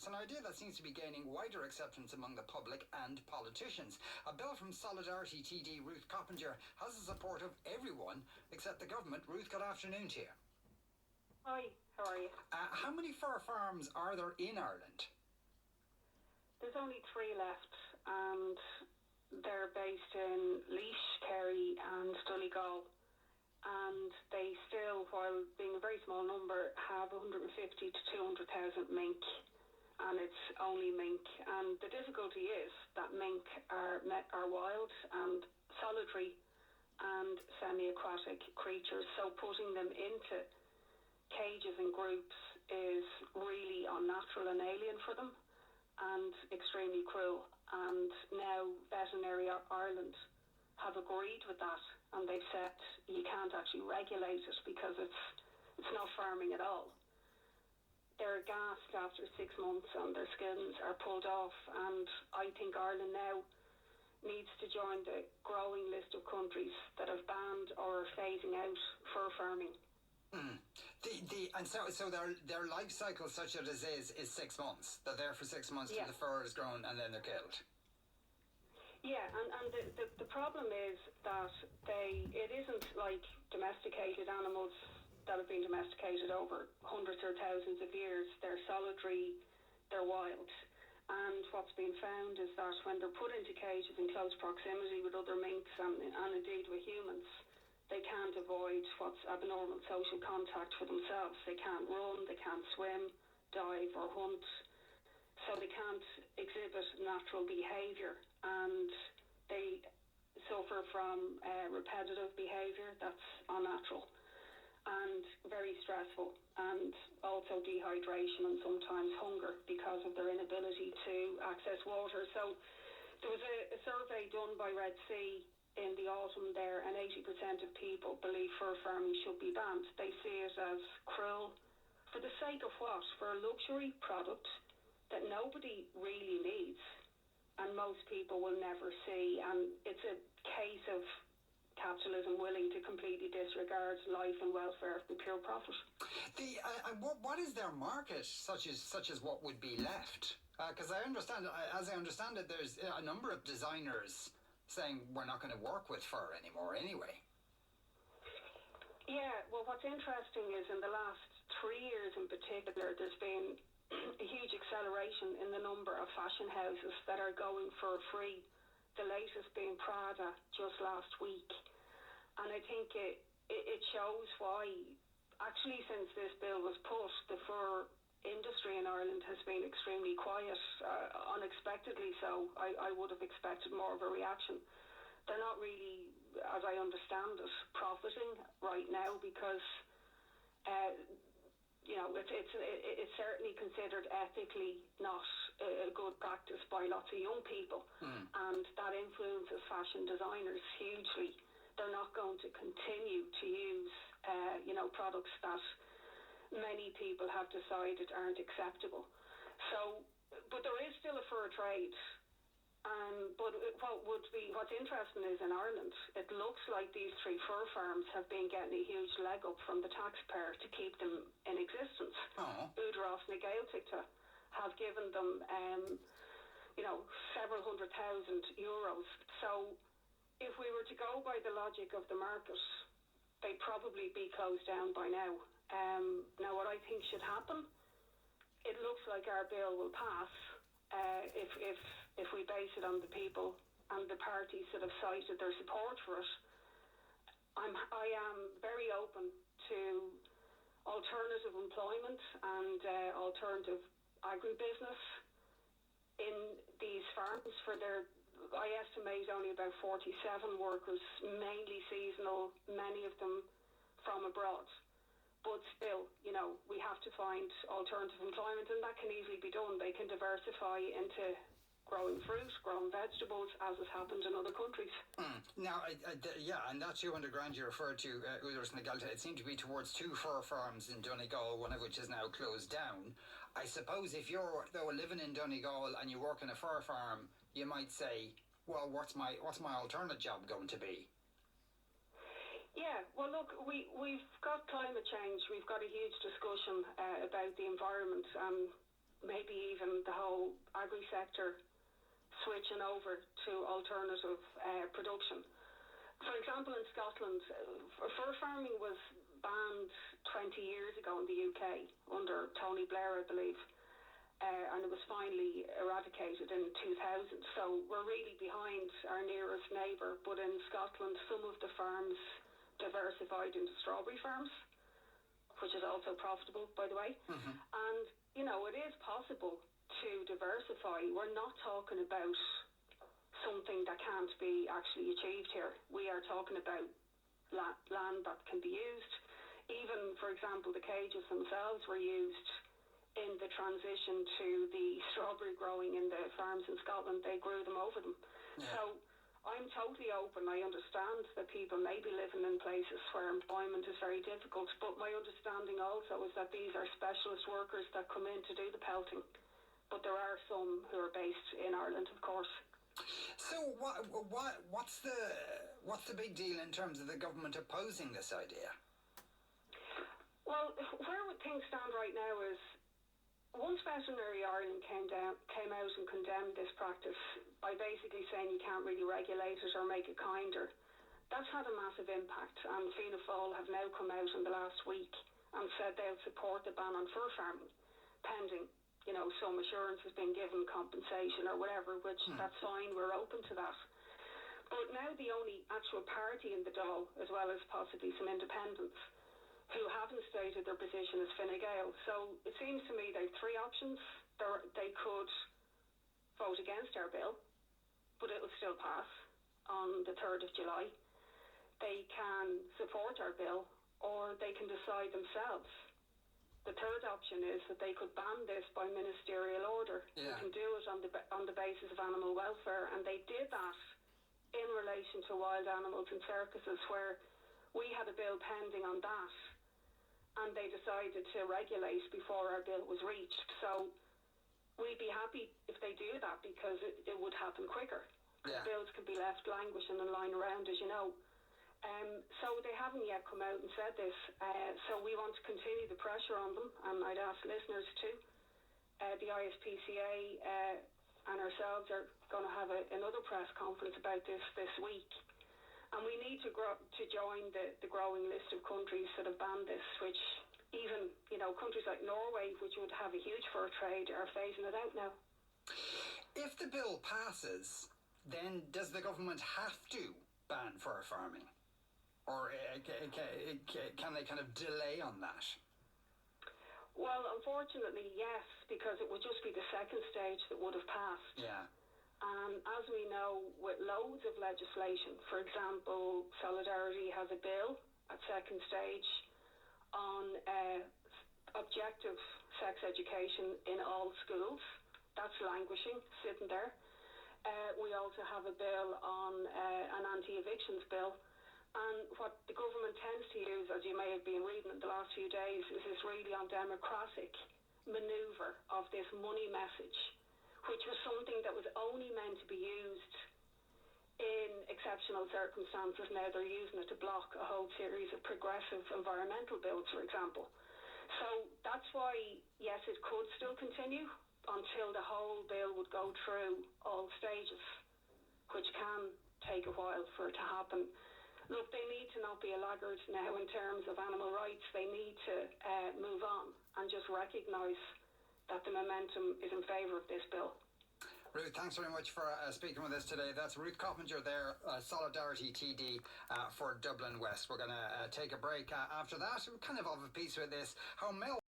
it's an idea that seems to be gaining wider acceptance among the public and politicians. A bill from Solidarity TD Ruth Coppinger has the support of everyone except the government. Ruth, good afternoon to you. Hi, how are you? How many fur farms are there in Ireland? There's only 3 left, and they're based in Laois, Kerry and Donegal. And they still, while being a very small number, have 150 to 200,000 mink, and it's only mink. And the difficulty is that mink are wild and solitary and semi-aquatic creatures, so putting them into cages and groups is really unnatural and alien for them and extremely cruel. And now Veterinary Ireland have agreed with that, and they've said you can't actually regulate it because it's not farming at all. They're gassed after 6 months and their skins are pulled off, and I think Ireland now needs to join the growing list of countries that have banned or are phasing out fur farming. And so their life cycle, such as it is 6 months. They're there for 6 months till the fur is grown and then they're killed. Yeah, and the problem is that it isn't like domesticated animals that have been domesticated over hundreds or thousands of years. They're solitary, they're wild. And what's been found is that when they're put into cages in close proximity with other minks and indeed with humans, they can't avoid what's abnormal social contact for themselves. They can't run, they can't swim, dive or hunt. So they can't exhibit natural behaviour, and they suffer from repetitive behaviour that's unnatural and very stressful, and also dehydration and sometimes hunger because of their inability to access water. So there was a survey done by Red Sea in the autumn there, and 80% of people believe fur farming should be banned. They see it as cruel. For the sake of what? For a luxury product that nobody really needs and most people will never see, and it's a case of capitalism willing to completely disregard life and welfare for pure profit. What is their market, such as what would be left? Because as I understand it, there's a number of designers saying we're not going to work with fur anymore anyway. Yeah, well, what's interesting is in the last 3 years in particular, there's been a huge acceleration in the number of fashion houses that are going for free. The latest being Prada just last week. And I think it shows why, actually, since this bill was put, the fur industry in Ireland has been extremely quiet, unexpectedly so. I would have expected more of a reaction. They're not really, as I understand it, profiting right now because it's certainly considered ethically not a good practice by lots of young people, and that influences fashion designers hugely. They're not going to continue to use products that many people have decided aren't acceptable. So, but there is still a fur trade. But what's interesting is in Ireland, it looks like these 3 fur farms have been getting a huge leg up from the taxpayer to keep them in existence. Údarás na Gaeltachta have given them, several €100,000. So if we were to go by the logic of the market, they'd probably be closed down by now. Now, what I think should happen, it looks like our bill will pass if we base it on the people and the parties that have cited their support for it. I am very open to alternative employment and alternative agribusiness in these farms for their, I estimate, only about 47 workers, mainly seasonal, many of them from abroad. But still, we have to find alternative employment, and that can easily be done. They can diversify into growing fruit, growing vegetables, as has happened in other countries. Now, and that 200 grand you referred to, Údarás na Gaeltachta, it seemed to be towards 2 fur farms in Donegal, one of which is now closed down. I suppose if you're living in Donegal and you work in a fur farm, you might say, well, what's my alternate job going to be? Yeah, well, look, we've got climate change. We've got a huge discussion about the environment. maybe even the whole agri-sector switching over to alternative production. For example, in Scotland, fur farming was banned 20 years ago in the UK under Tony Blair, I believe, and it was finally eradicated in 2000. So we're really behind our nearest neighbour, but in Scotland some of the farms diversified into strawberry farms, which is also profitable, by the way. Mm-hmm. And, you know, it is possible to diversify. We're not talking about something that can't be actually achieved here. We are talking about land that can be used. Even, for example, the cages themselves were used in the transition to the strawberry growing in the farms in Scotland. They grew them over them. Yeah. So I'm totally open. I understand that people may be living in places where employment is very difficult, but my understanding also is that these are specialist workers that come in to do the pelting. But there are some who are based in Ireland, of course. So what's the big deal in terms of the government opposing this idea? Well, where things stand right now is, once Veterinary Ireland came out and condemned this practice by basically saying you can't really regulate it or make it kinder, that's had a massive impact. And Fianna Fáil have now come out in the last week and said they'll support the ban on fur farming, pending, you know, some assurance has been given, compensation or whatever, which that's fine, we're open to that. But now the only actual party in the Dáil, as well as possibly some independents, who haven't stated their position is Fine Gael. So it seems to me they have three options. They could vote against our bill, but it will still pass on the 3rd of July. They can support our bill, or they can decide themselves. The third option is that they could ban this by ministerial order. Yeah. They can do it on the basis of animal welfare, and they did that in relation to wild animals and circuses, where we had a bill pending on that, and they decided to regulate before our bill was reached. So we'd be happy if they do that, because it would happen quicker. Yeah. Bills can be left languishing and lying around, as you know. So they haven't yet come out and said this. So we want to continue the pressure on them, and I'd ask listeners too. The ISPCA and ourselves are going to have another press conference about this week. And we need to join the growing list of countries that have banned this, which even, you know, countries like Norway, which would have a huge fur trade, are phasing it out now. If the bill passes, then does the government have to ban fur farming? Or can they kind of delay on that? Well, unfortunately, yes, because it would just be the second stage that would have passed. Yeah. And as we know, with loads of legislation, for example, Solidarity has a bill at second stage on objective sex education in all schools. That's languishing, sitting there. We also have a bill on an anti-evictions bill. And what the government tends to use, as you may have been reading in the last few days, is this really undemocratic manoeuvre of this money message, which was something that was only meant to be used in exceptional circumstances. Now they're using it to block a whole series of progressive environmental bills, for example. So that's why, yes, it could still continue until the whole bill would go through all stages, which can take a while for it to happen. Look, they need to not be a laggard now in terms of animal rights. They need to move on and just recognise that the momentum is in favour of this bill. Ruth, thanks very much for speaking with us today. That's Ruth Coppinger there, Solidarity TD for Dublin West. We're going to take a break after that. We're kind of off a piece with this. How Mel